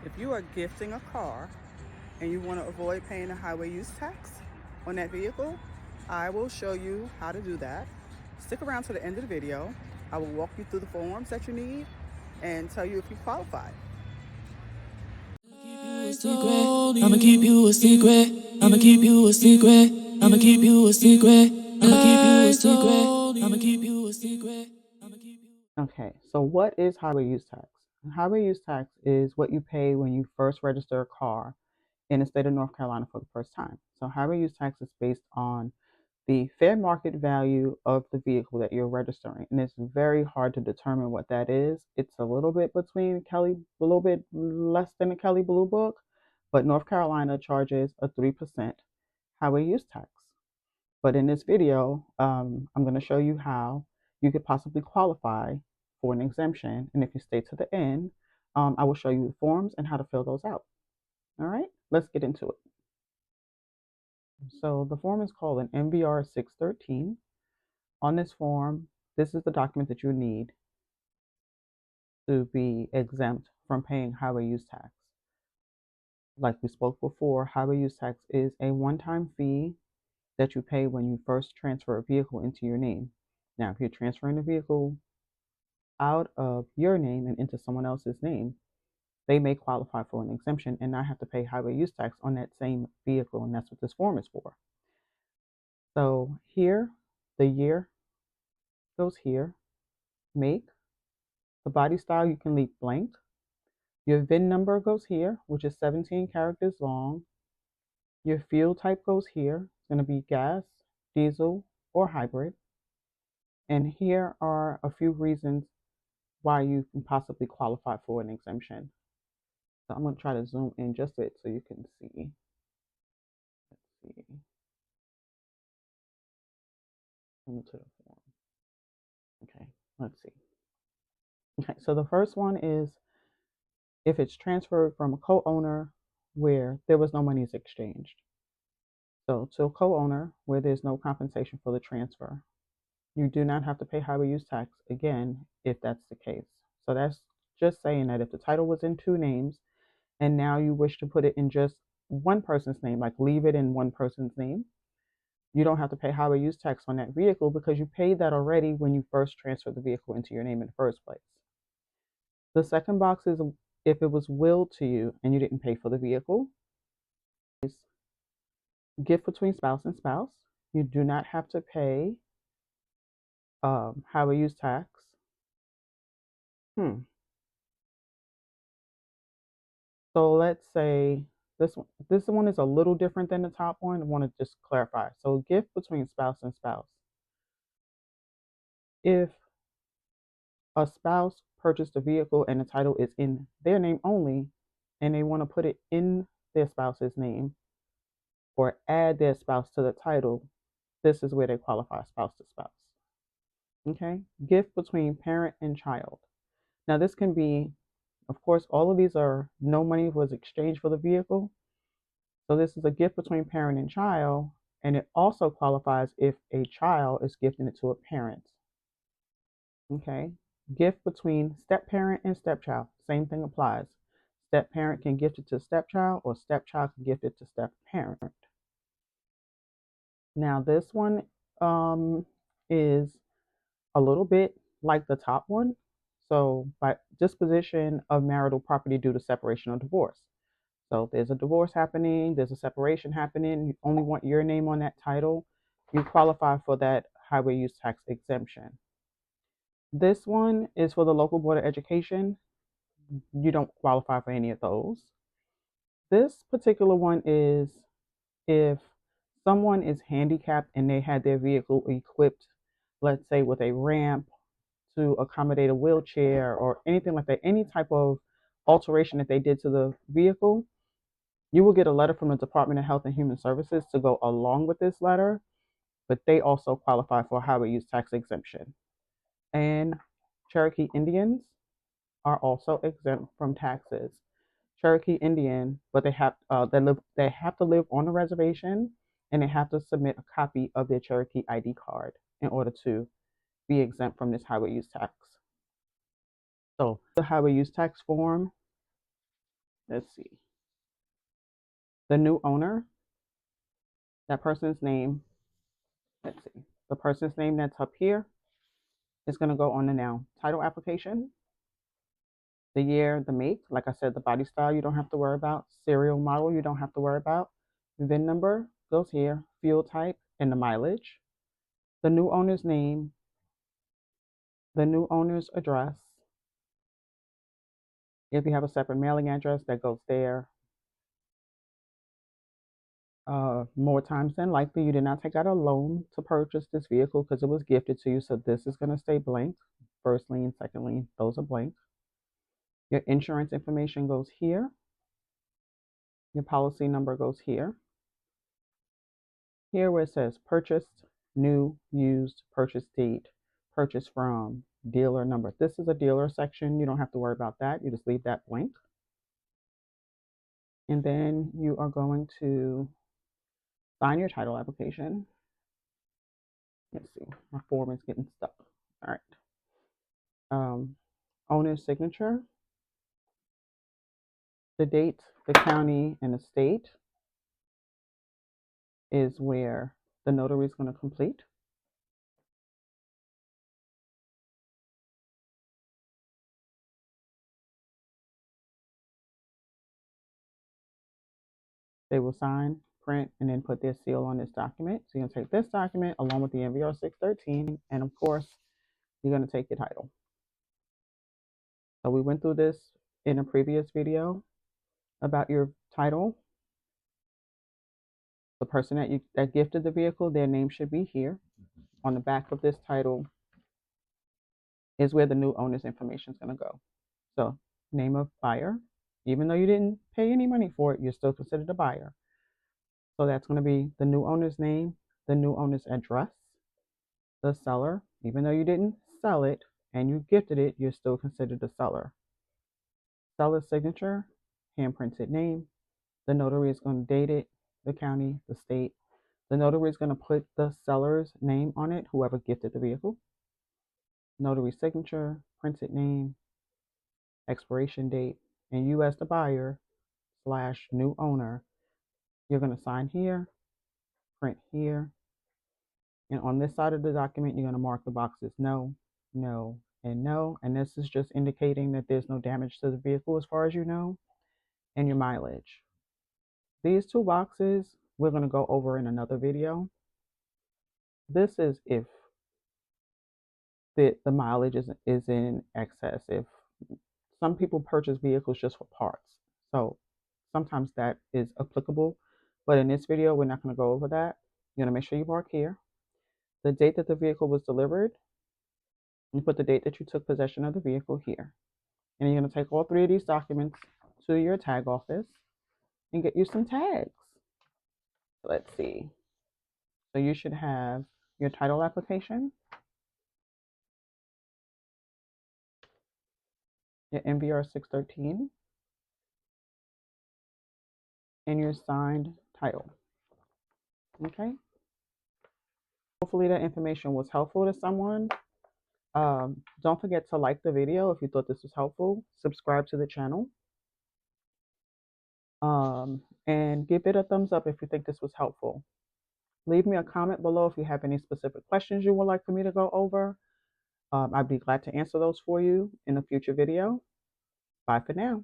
If you are gifting a car and you want to avoid paying the highway use tax on that vehicle, I will show you how to do that. Stick around to the end of the video. I will walk you through the forms that you need and tell you if you qualify. I'ma keep you a secret. I'ma keep you a secret. I'ma keep you a secret. I'ma keep you a secret. I'ma keep you a secret. Okay, so what is highway use tax? Highway use tax is what you pay when you first register a car in the state of North Carolina for the first time. So highway use tax is based on the fair market value of the vehicle that you're registering. And it's very hard to determine what that is. It's a little bit between Kelly, a little bit less than the Kelly Blue Book, but North Carolina charges a 3% highway use tax. But in this video, I'm going to show you how you could possibly qualify for an exemption. And if you stay to the end, I will show you the forms and how to fill those out. All right, let's get into it. So the form is called an MVR 613. On this form, this is the document that you need to be exempt from paying highway use tax. Like we spoke before, highway use tax is a one-time fee that you pay when you first transfer a vehicle into your name. Now, if you're transferring the vehicle out of your name and into someone else's name, they may qualify for an exemption and not have to pay highway use tax on that same vehicle, and that's what this form is for. So here, the year goes here, make, the body style you can leave blank. Your VIN number goes here, which is 17 characters long. Your fuel type goes here. It's going to be gas, diesel, or hybrid. And here are a few reasons why you can possibly qualify for an exemption. So I'm going to try to zoom in just a bit so you can see. Let's see. Into the form. Okay, let's see. Okay, so the first one is if it's transferred from a co-owner where there was no monies exchanged. So to a co-owner where there's no compensation for the transfer, you do not have to pay highway use tax again if that's the case. So that's just saying that if the title was in two names and now you wish to put it in just one person's name, like leave it in one person's name, you don't have to pay highway use tax on that vehicle because you paid that already when you first transferred the vehicle into your name in the first place. The second box is if it was willed to you and you didn't pay for the vehicle. Gift between spouse and spouse. You do not have to pay highway use tax. So let's say this one is a little different than the top one. I want to just clarify. So gift between spouse and spouse. If a spouse purchased a vehicle and the title is in their name only, and they want to put it in their spouse's name or add their spouse to the title, this is where they qualify spouse to spouse. Okay, gift between parent and child. Now this can be, of course, all of these are no money was exchanged for the vehicle. So this is a gift between parent and child, and it also qualifies if a child is gifting it to a parent. Okay, gift between step parent and stepchild, same thing applies. Step parent can gift it to stepchild, or stepchild can gift it to step parent. Now this one is a little bit like the top one. So by disposition of marital property due to separation or divorce. So if there's a divorce happening, there's a separation happening, you only want your name on that title, you qualify for that highway use tax exemption. This one is for the local board of education. You don't qualify for any of those. This particular one is if someone is handicapped and they had their vehicle equipped, let's say with a ramp to accommodate a wheelchair or anything like that, any type of alteration that they did to the vehicle, you will get a letter from the Department of Health and Human Services to go along with this letter, but they also qualify for highway use tax exemption. And Cherokee Indians are also exempt from taxes. Cherokee Indian, but they have to live on the reservation, and they have to submit a copy of their Cherokee ID card in order to be exempt from this highway use tax. So the highway use tax form let's see, the new owner, that person's name, let's see, the person's name that's up here is going to go on the now title application. The year, the make, like I said, the body style you don't have to worry about. Serial model you don't have to worry about. VIN number goes here, fuel type, and the mileage. The new owner's name, the new owner's address. If you have a separate mailing address, that goes there. More times than likely, you did not take out a loan to purchase this vehicle because it was gifted to you, so this is going to stay blank. First lien, second lien, those are blank. Your insurance information goes here. Your policy number goes here. Here where it says purchased, new, used, purchase date, purchase from, dealer number. This is a dealer section. You don't have to worry about that. You just leave that blank. And then you are going to sign your title application. Let's see, my form is getting stuck. All right. Owner's signature, the date, the county, and the state is where the notary is going to complete. They will sign, print, and then put their seal on this document. So you're going to take this document along with the MVR 613, and of course, you're going to take your title. So we went through this in a previous video about your title. The person that gifted the vehicle, their name should be here. On the back of this title is where the new owner's information is going to go. So name of buyer, even though you didn't pay any money for it, you're still considered a buyer. So that's going to be the new owner's name, the new owner's address, the seller, even though you didn't sell it and you gifted it, you're still considered a seller. Seller's signature, hand printed name. The notary is going to date it, the county, the state. The notary is going to put the seller's name on it, whoever gifted the vehicle. Notary signature, printed name, expiration date, and you as the buyer / new owner, you're going to sign here, print here, and on this side of the document, you're going to mark the boxes no, no, and no. And this is just indicating that there's no damage to the vehicle as far as you know, and your mileage. These two boxes we're going to go over in another video. This is if the mileage is in excess. If some people purchase vehicles just for parts, so sometimes that is applicable. But in this video, we're not going to go over that. You're going to make sure you mark here the date that the vehicle was delivered. You put the date that you took possession of the vehicle here. And you're going to take all three of these documents to your tag office and get you some tags. Let's see. So you should have your title application, your MVR 613, and your signed title. Okay. Hopefully that information was helpful to someone. Don't forget to like the video if you thought this was helpful. Subscribe to the channel. And give it a thumbs up if you think this was helpful. Leave me a comment below if you have any specific questions you would like for me to go over. I'd be glad to answer those for you in a future video. Bye for now.